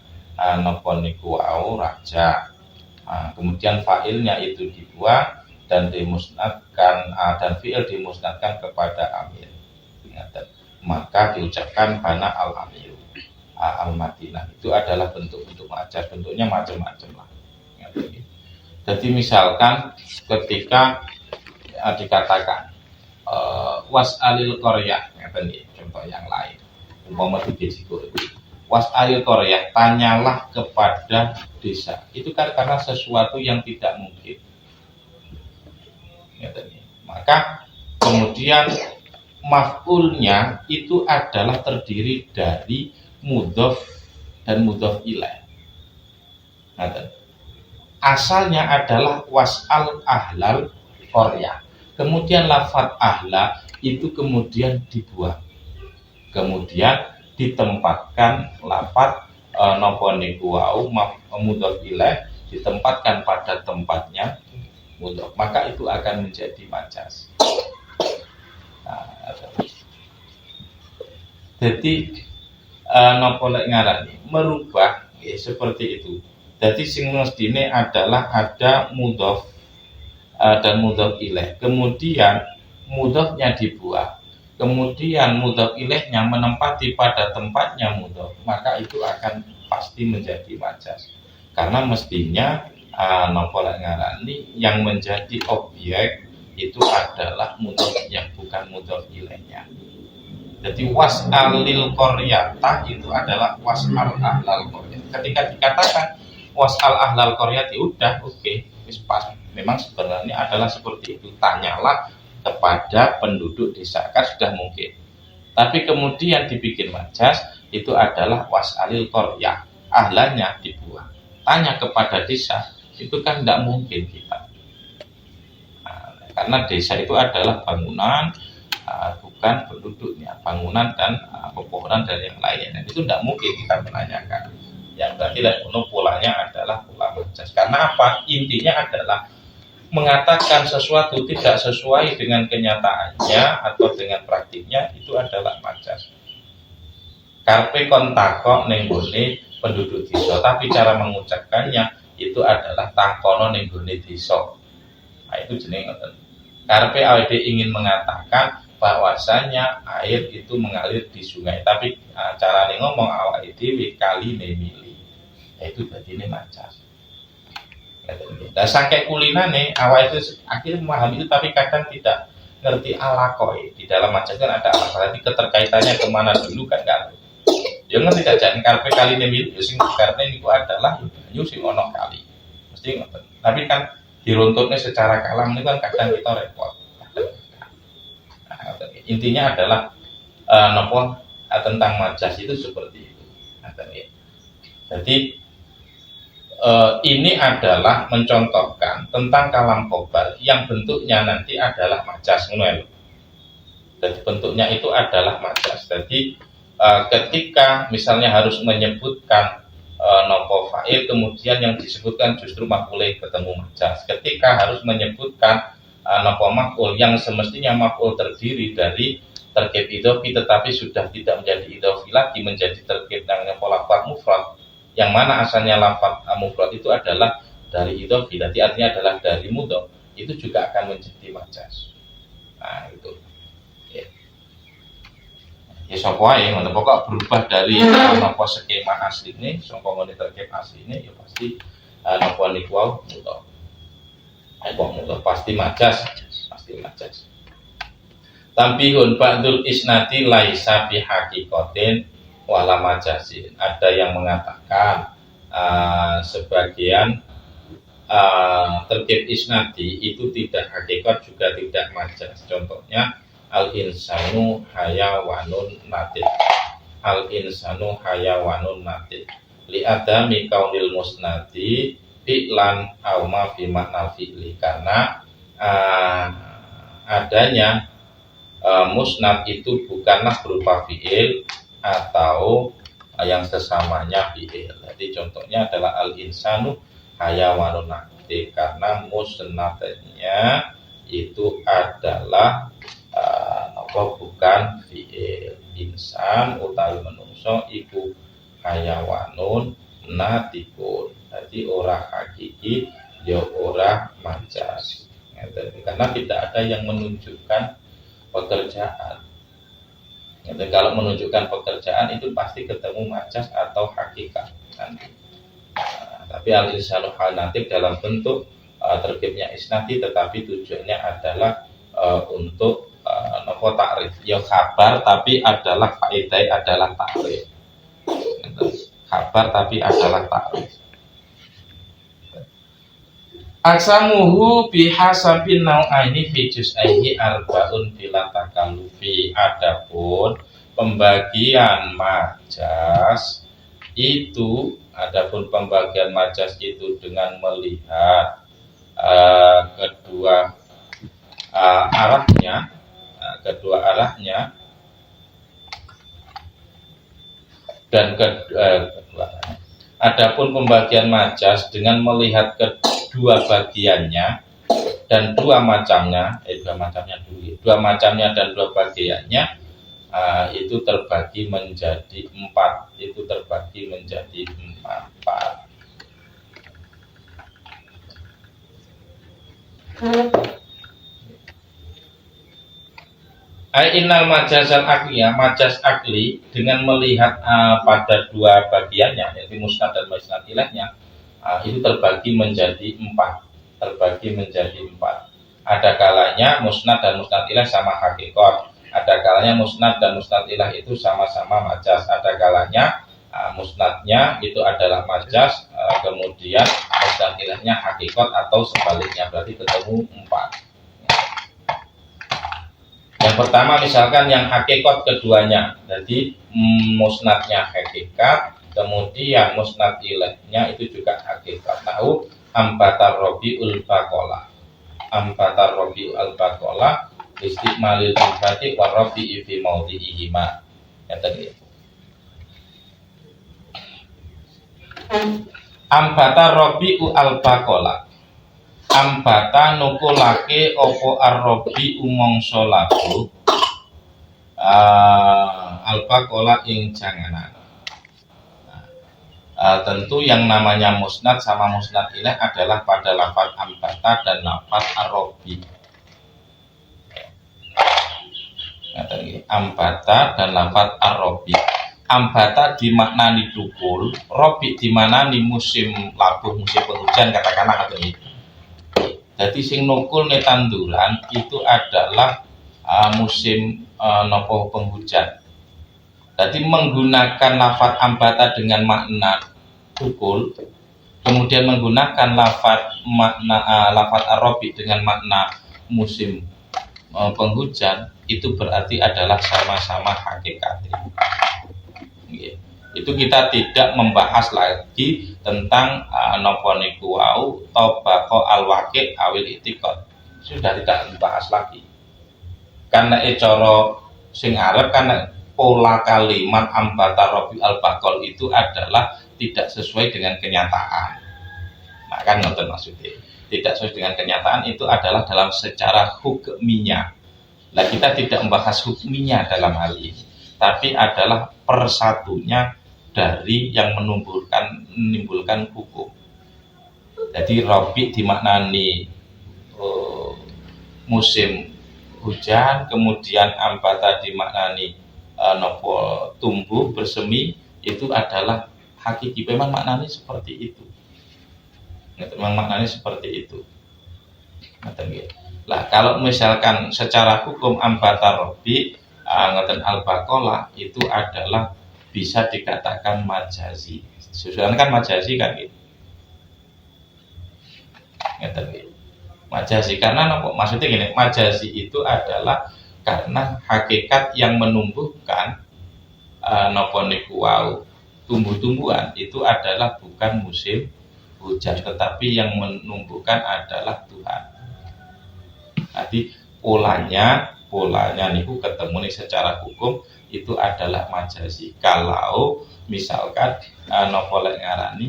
napa niku wau raja. Kemudian fa'ilnya itu dibuang dan dimusnadkan dan fi'il dimusnadkan kepada amir. Maka diucapkan bana al-amiru al-madinah. Itu adalah bentuk-bentuk majaz, bentuknya macam-macam lah. Jadi misalkan ketika dikatakan was'alil qaryah, contoh yang lain, umpama dijigo was'alil qaryah, tanyalah kepada desa. Itu kan karena sesuatu yang tidak mungkin. Maka kemudian maf'ulnya itu adalah terdiri dari mudhof dan mudhof ilaih. Asalnya adalah was'al ahlal qaryah. Kemudian lafaz ahla itu kemudian dibuang. Kemudian ditempatkan lafaz napa niku wau mudhof ilaih ditempatkan pada tempatnya mudhof. Maka itu akan menjadi majaz. Jadi napa lek ngarani merubah seperti itu. Jadi sing mestine adalah ada mudhof dan mudhof ilaih. Kemudian mudhofnya dibuang. Kemudian mudhof ilaihnya menempati pada tempatnya mudhof. Maka itu akan pasti menjadi majaz. Karena mestinya napa lek ngarani yang menjadi objek itu adalah mudhof yang bukan mudhof ilaihnya. Jadi was'alil qaryata itu adalah was'al ahlal qaryah. Ketika dikatakan was'al ahlal qaryah udah oke, wis pas. Memang sebenarnya adalah seperti itu. Tanyalah kepada penduduk desa, kan sudah mungkin. Tapi kemudian dibikin majaz itu adalah was'alil qaryah. Ahlanya dibuang. Tanya kepada desa itu kan tidak mungkin kita. Karena desa itu adalah bangunan, bukan penduduknya, bangunan dan pepohonan dan yang lainnya. Dan itu tidak mungkin kita menanyakan. Yang berarti polanya adalah pola majaz. Karena apa? Intinya adalah mengatakan sesuatu tidak sesuai dengan kenyataannya atau dengan praktiknya itu adalah majaz. Karpe kontakok nenggone penduduk desa, tapi cara mengucapkannya itu adalah takono nenggone desa. Nah, itu jenenge ngoten. Karpe awake ingin mengatakan bahwasanya air itu mengalir di sungai, tapi carane ngomong awake dhewe kali nemili. Itu berarti ini majaz. Dan saking kulinane awake itu akhirnya memahami itu, tapi kadang tidak ngerti alakoi. Di dalam majaz kan ada apa? Berarti keterkaitannya kemana dulu kan kan? Ya ngerti jajan karpe kali nemili, sing karpe niku adalah banyu sing ono kali. Mesti ngoten. Tapi kan diruntutnya secara kalam ini kan kadang kita repot. Intinya adalah tentang majaz itu seperti itu. Jadi ini adalah mencontohkan tentang kalam khabar yang bentuknya nanti adalah majaz. Jadi bentuknya itu adalah majaz. Jadi ketika misalnya harus menyebutkan nopo fa'il, kemudian yang disebutkan justru maf'ul ketemu majaz. Ketika harus menyebutkan nopo maf'ul yang semestinya maf'ul terdiri dari terkait idhofi tetapi sudah tidak menjadi idhofi lagi, menjadi terkait dengan lafaz mufrad, yang mana asalnya lafaz mufrad itu adalah dari idhofi, berarti artinya adalah dari mudhof, itu juga akan menjadi majaz. Nah itu ya sapa wae ngono, pokok berubah dari napa skema asline saka ngene terkait asline ya pasti napa niku wae mudhof. Mudhof pasti majaz, pasti majaz. Tambihun ba'dul isnadi laisa bi haqiqatin wala majazin. Ada yang mengatakan sebagian terkait isnadi itu tidak hakikat juga tidak majaz. Contohnya al-insanu hayawanun natik. Al-insanu hayawanun natik. Li adami kaunil musnadi fi'lan aw ma fi makna fi'li, karena adanya musnad itu bukanlah berupa fiil atau yang sesamanya fiil. Jadi contohnya adalah al-insanu hayawanun aktif, karena musnadnya itu adalah bukan fiil. Insan utawi menungso iku hayawanun natikun. Jadi ora hakiki ya ora majas. Karena tidak ada yang menunjukkan pekerjaan. Jadi kalau menunjukkan pekerjaan itu pasti ketemu majas atau hakikat nanti. Tapi al-insanu hal natik dalam bentuk terkibnya isnadi, tetapi tujuannya adalah untuk nopo takrif. Ya kabar tapi adalah faedah adalah takrif. Kabar tapi adalah takrif. Aksamuhu bihasabin nau'aini fi juz'aihi arba'un bila takallufi. Adapun pembagian majas itu, dengan melihat kedua arahnya dan adapun pembagian majas dengan melihat kedua bagiannya dan dua macamnya dan dua bagiannya, itu terbagi menjadi empat. Innal majazal akliyah, majas akli dengan melihat pada dua bagiannya, yaitu musnad dan musnad ilahnya, itu terbagi menjadi empat. Ada kalanya musnad dan musnad ilah sama hakikat. Ada kalanya musnad dan musnad ilah itu sama-sama majas. Ada kalanya musnadnya itu adalah majas, kemudian musnad ilahnya hakikat atau sebaliknya, berarti ketemu empat. Yang pertama misalkan yang hakikat keduanya, jadi musnadnya hakikat, kemudian musnad ilahnya itu juga hakikat. Nahu ambatar robiul bakola, istiqmalil ibati wa robi'i fi maudhi'ihima. Ya tadi. Ambatar robiu al bakola, ambata nukulake opo arrobi umongso lagu albakola ing janganan. Tentu yang namanya musnad sama musnad ilah adalah pada lafaz ambata dan lafaz arrobi. Ambata dan lafaz arrobi. Ambata dimaknani tukul, robi dimaknani musim labuh, musim penghujan, katakanlah atau itu. Jadi sing nukul tanduran itu adalah musim nopo penghujan. Jadi menggunakan lafaz ambata dengan makna tukul, kemudian menggunakan lafaz arrobi dengan makna musim penghujan, itu berarti adalah sama-sama hakikatnya. Itu kita tidak membahas lagi tentang nopo niku wau tobako al-waqi' awil itikad. Sudah tidak dibahas lagi. Karena cara sing arep, karena pola kalimat ambata robi al-bakol itu adalah tidak sesuai dengan kenyataan. Nah, kan nonton maksudnya. Tidak sesuai dengan kenyataan itu adalah dalam secara hukminya. Nah, kita tidak membahas hukminya dalam hal ini, tapi adalah persatunya dari yang menimbulkan hukum. Jadi robi dimaknani musim hujan, kemudian ambata dimaknani nopo tumbuh bersemi, itu adalah hakiki. Memang maknanya seperti itu. Lah kalau misalkan secara hukum ambata robi ngeten al-bakola itu adalah bisa dikatakan majazi. Susulan kan majazi kan gitu. Majazi karena apa? Maksudnya gini, majazi itu adalah karena hakikat yang menumbuhkan napa niku wau tumbuh-tumbuhan itu adalah bukan musim hujan, tetapi yang menumbuhkan adalah Tuhan. Jadi polanya polanya niku ketemu secara hukum itu adalah majazi. Kalau misalkan napa lek ngarani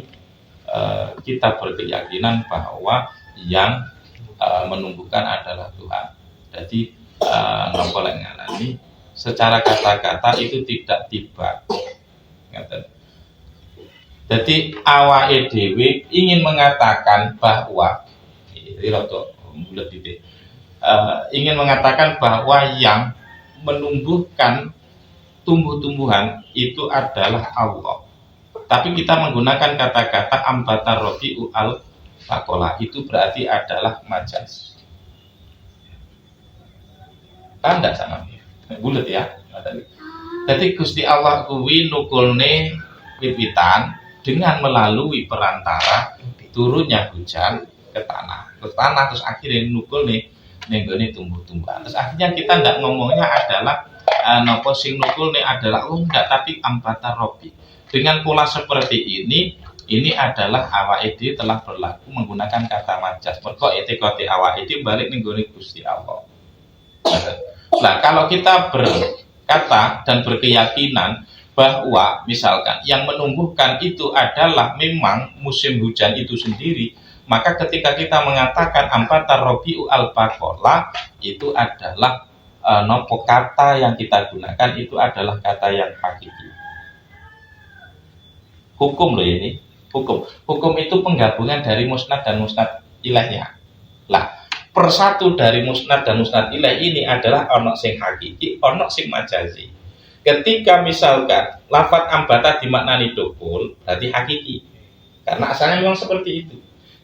kita berkeyakinan bahwa yang menumbuhkan adalah Tuhan. Jadi napa lek ngarani secara kata-kata itu tidak tiba. Jadi awake dhewe ingin mengatakan bahwa ingin mengatakan bahwa yang menumbuhkan tumbuh-tumbuhan itu adalah Allah. Tapi kita menggunakan kata-kata ambata robi'u al fakola, itu berarti adalah majaz. Tanda sama bulat ya. Jadi Gusti Allah kuwi nukulne wit-witan dengan melalui perantara turunnya hujan ke tanah. Terus akhirnya nukul nih nenggone tumbuh-tumbuhan. Terus akhirnya kita ndak ngomongnya adalah nopo sing nukul nih adalah enggak, tapi ambata robi. Dengan pola seperti ini adalah awake dhewe telah berlaku menggunakan kata majas. Mergo etikate awake dhewe balik nenggone Gusti Allah. Nah, kalau kita berkata dan berkeyakinan bahwa misalkan yang menumbuhkan itu adalah memang musim hujan itu sendiri, maka ketika kita mengatakan ambata robi'u al-baqola itu adalah nopo kata yang kita gunakan itu adalah kata yang hakiki. Hukum loh ini, hukum itu penggabungan dari musnad dan musnad ilahnya. Lah, persatu dari musnad dan musnad ilah ini adalah ono sing hakiki, ono sing majazi. Ketika misalkan lafadz ambata dimaknani dukul, berarti hakiki. Karena asalnya memang seperti itu.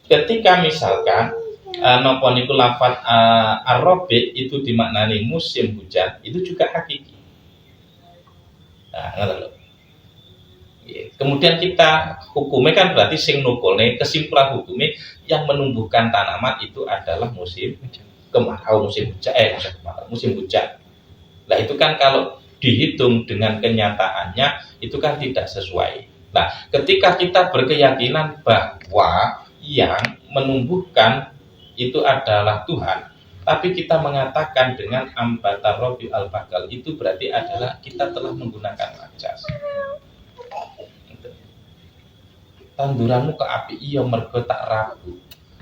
Ketika misalkan napa niku lafadz ar-rabi itu dimaknani musim hujan, itu juga hakiki. Nah, ngoten lho. Kemudian kita hukumnya kan berarti sing nukulne, kesimpulan hukumnya yang menumbuhkan tanaman itu adalah musim kemarau, musim hujan. Nah, itu kan kalau dihitung dengan kenyataannya itu kan tidak sesuai. Nah, ketika kita berkeyakinan bahwa yang menumbuhkan itu adalah Tuhan, tapi kita mengatakan dengan ambata robi al-bakal, itu berarti adalah kita telah menggunakan majas. Tanduranmu ke api iya mergo tak ragu.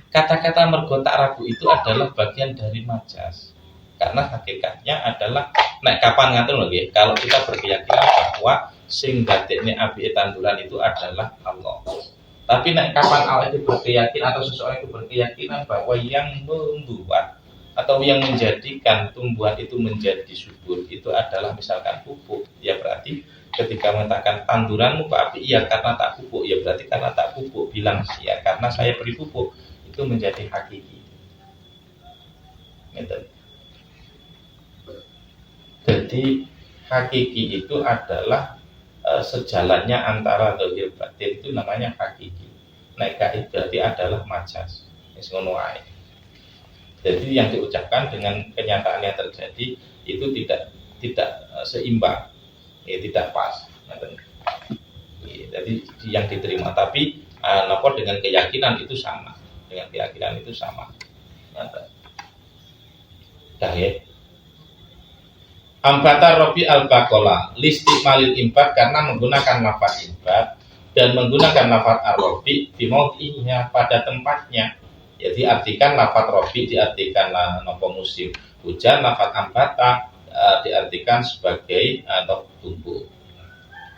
Kata-kata mergo tak ragu itu adalah bagian dari majas. Karena hakikatnya adalah nek kapan ngaten lho nggih, kalau kita berkeyakinan bahwa sing dadekne apike tanduran itu adalah Allah. Tapi nek kapan awake itu berkeyakinan atau seseorang itu berkeyakinan bahwa yang membuat atau yang menjadikan tumbuhan itu menjadi subur itu adalah misalkan pupuk, ya berarti ketika mengatakan tanduranmu ke api iya karena tak pupuk, ya berarti karena tak pupuk, bilang ya karena saya beri pupuk, itu menjadi hakiki. Gitu. Jadi hakiki itu adalah sejalannya antara zahir batin, itu namanya hakiki. Nek gaib berarti adalah majas. Wis ngono wae. Jadi yang diucapkan dengan kenyataan yang terjadi itu tidak seimbang, ya, tidak pas. Jadi yang diterima, tapi lapor dengan keyakinan itu sama, Dah ya. Ambata robi al-baqola listimalil imbat karena menggunakan lafaz imbat dan menggunakan lafaz ar-robi di maudinya pada tempatnya. Jadi artikan lafaz robi diartikan nopo musim hujan, lafaz ambata diartikan sebagai atau tumbuh.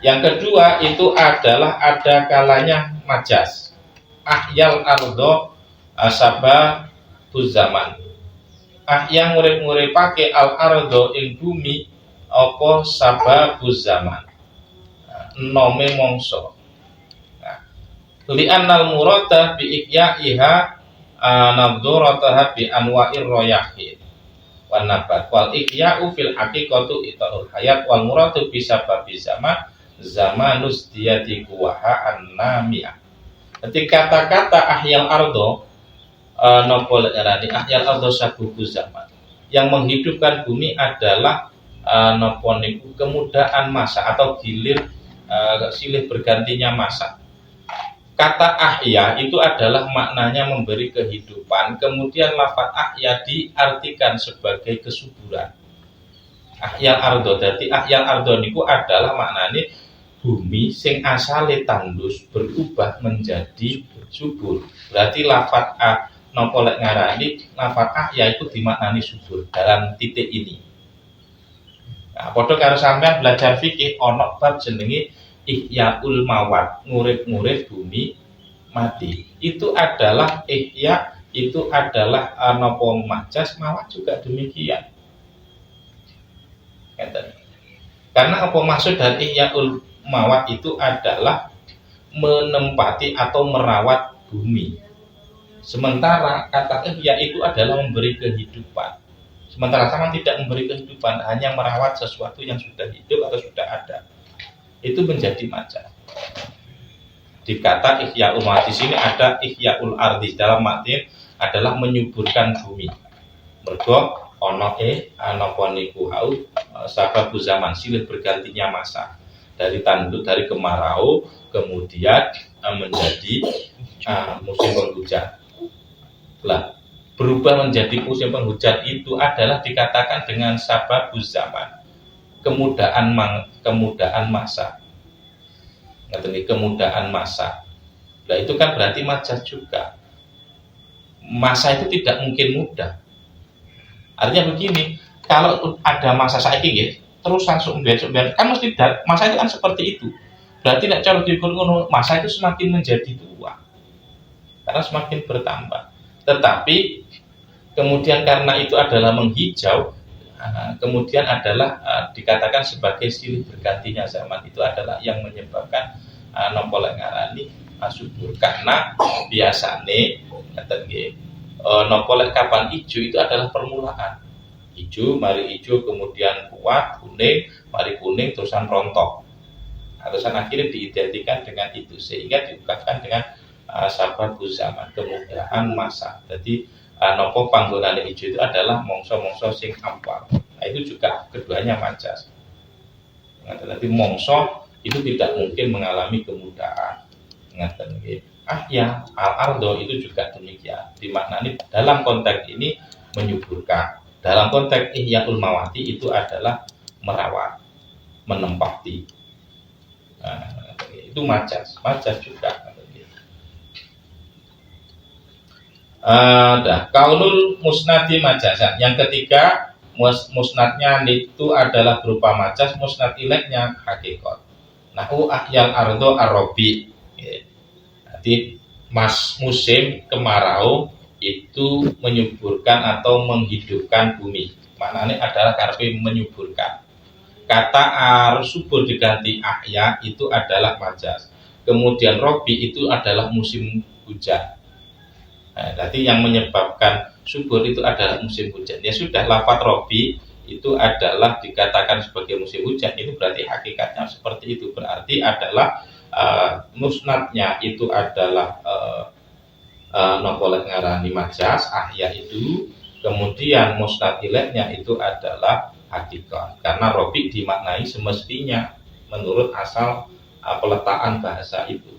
Yang kedua itu adalah ada kalanya majas. Ahyal ardo asaba zaman. Yang ngurip-nguripake al-ardo ing bumi apa sababuz zaman. Nome mongso. Nah, li'annal murada bi ihyaiha nadhurataha bi anwa'ir royahin wan nabat wal ihya'u fil haqiqatu itul hayat wal muradu bi sababiz zamanus diyati kuwaha annamiyah. Ketika kata-kata ahyal ardo nopol erani ahyal ardo sabubuz zaman, yang menghidupkan bumi adalah noponiku kemudahan masa atau silih bergantinya masa. Kata ahya itu adalah maknanya memberi kehidupan, kemudian lafaz ahya diartikan sebagai kesuburan. Ahyal ardo, dadi ahyal ardo niku adalah maknane bumi sing asale tandus berubah menjadi subur. Berarti lafat napa lek ngarani lafat ahya itu dimaknani subur dalam titik ini. Nah, padha karo sampean belajar fikih ana bab jenenge ihyaul mawat, ngurip-ngurip bumi mati. Itu adalah ihya, itu adalah napa majas, mawat juga demikian. Karena apa maksud dari ihyaul mawat itu adalah menempati atau merawat bumi. Sementara kata ihya itu adalah memberi kehidupan. Sementara sama tidak memberi kehidupan, hanya merawat sesuatu yang sudah hidup atau sudah ada. Itu menjadi majas. Di kata ihyaul mawat di sini ada ihyaul ardi, dalam arti adalah menyuburkan bumi. Mergo ono napa niku sababu zaman silih bergantinya masa dari tanduk dari kemarau kemudian menjadi musim penghujan. Lah berubah menjadi musim penghujan itu adalah dikatakan dengan sababu zaman, kemudahan masa. Ngerti kemudahan masa. Lah itu kan berarti majas juga. Masa itu tidak mungkin mudah. Artinya begini, kalau ada masa saiki nggih, terus langsung besok kan mesti masa itu kan seperti itu. Berarti nek cara diukur masa itu semakin menjadi tua. Karena semakin bertambah. Tetapi kemudian karena itu adalah menghijau, kemudian adalah dikatakan sebagai silih bergantinya zaman, itu adalah yang menyebabkan napa lek ngarani subur. Karena biasane ngeten nggih, napa lek kapan ijo itu adalah permulaan. Ijo, mari ijo, kemudian kuat, kuning, mari kuning, terusan rontok. Terusan akhirnya diidentikan dengan itu, sehingga diungkapkan dengan sababu zaman, kemudahan masa. Jadi napa panggonane ijo itu adalah mongso-mongso sing ampal. Nah, itu juga keduanya majas. Nah, jadi mongso itu tidak mungkin mengalami kemudahan. Ngaten nggih. Ya, al-ardo itu juga demikian. Dimaknani dalam konteks ini menyuburkan. Dalam konteks ihyaul mawati itu adalah merawat, menempati. Nah, itu majas juga. Kaulul musnadi majasan. Yang ketiga, musnadnya itu adalah berupa majas, musnad ilahnya hakikat. Nahu ahyal ardo arabi. Jadi musim kemarau itu menyuburkan atau menghidupkan bumi. Maknanya adalah karepe menyuburkan. Kata subur diganti ahya itu adalah majas. Kemudian robi itu adalah musim hujan. Nah, jadi yang menyebabkan subur itu adalah musim hujan. Ya sudah, lafaz robi itu adalah dikatakan sebagai musim hujan, itu berarti hakikatnya seperti itu. Berarti adalah musnadnya itu adalah napa lek ngarani majas ahya itu, kemudian musnad ilahnya itu adalah hakikat. Karena robi dimaknai semestinya menurut asal peletakan bahasa itu.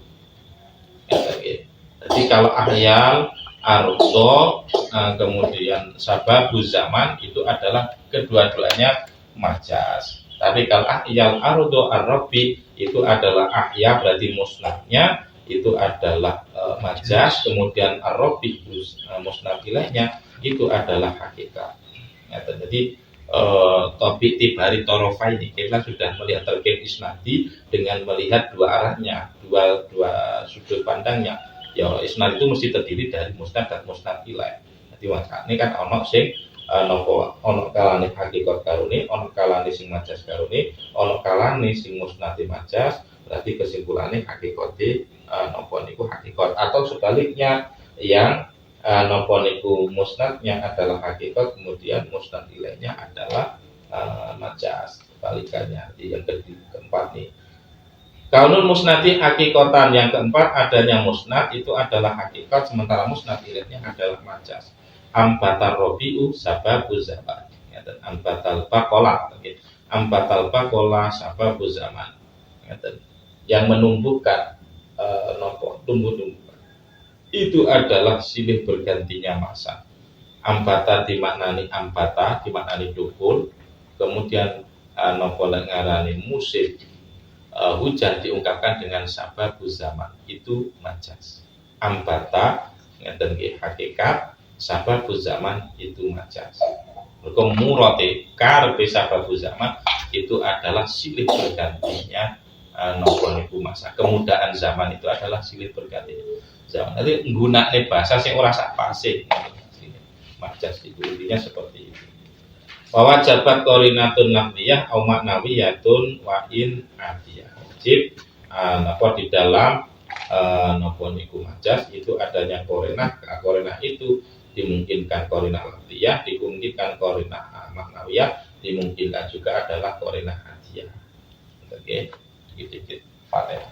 Jadi kalau ahyal ardo kemudian sababu zaman itu adalah kedua-duanya majas. Tapi kalau ahyal ardo ar-robi itu adalah ahya, berarti musnadnya itu adalah majas, kemudian ar-robi musnad ilahnya itu adalah hakikat. Ya, jadi topik tibari torofa ini kita sudah melihat terkait isnadi dengan melihat dua arahnya, dua sudut pandangnya. Ya isnad itu mesti terdiri dari musnad dan musnad ilah. Jadi makane kan ono sing ono kalane hakikat karune, ono kalane sing majas karune, ono kalane sing musnad majas. Berarti kesimpulannya hakikate napa niku hakikat, atau sebaliknya yang napa niku musnadnya adalah hakikat, kemudian musnad ilahnya adalah majas. Kebalikannya. Yang keempat nih. Kaunul musnadi hakikatan, yang keempat adanya musnad itu adalah hakikat, sementara musnad ilahnya adalah majas. Ambatar robiu sababu zaman. Dan ambatal bakola, ambatal bakola sababu zaman. Yang menumbuhkan tumbuh-tumbuhan itu adalah silih bergantinya masa. Ambata dimaknani ambata, dimaknani dukul, Kemudian nopo lek ngarani musim hujan diungkapkan dengan sababu zaman, itu majas. Ambata ngeten nggih hakikat, sababu zaman itu majas. Mergo murate karepe sababu zaman itu adalah silih bergantinya nopo niku masa. Kemudahan zaman itu adalah silih berganti zaman. Jadi nggunakne bahasa sing ora sak pase. Majas itu intinya seperti itu. Wa wajabat qarinatun lafziyah au maknawiyatun wa in atiyah. Wajib napa di dalam napa niku majas itu adanya qarinah. Qarinah itu dimungkinkan qarinah lafziyah, dimungkinkan qarinah maknawiyah, dimungkinkan juga adalah qarinah atiyah. Oke, sedikit Fatihah.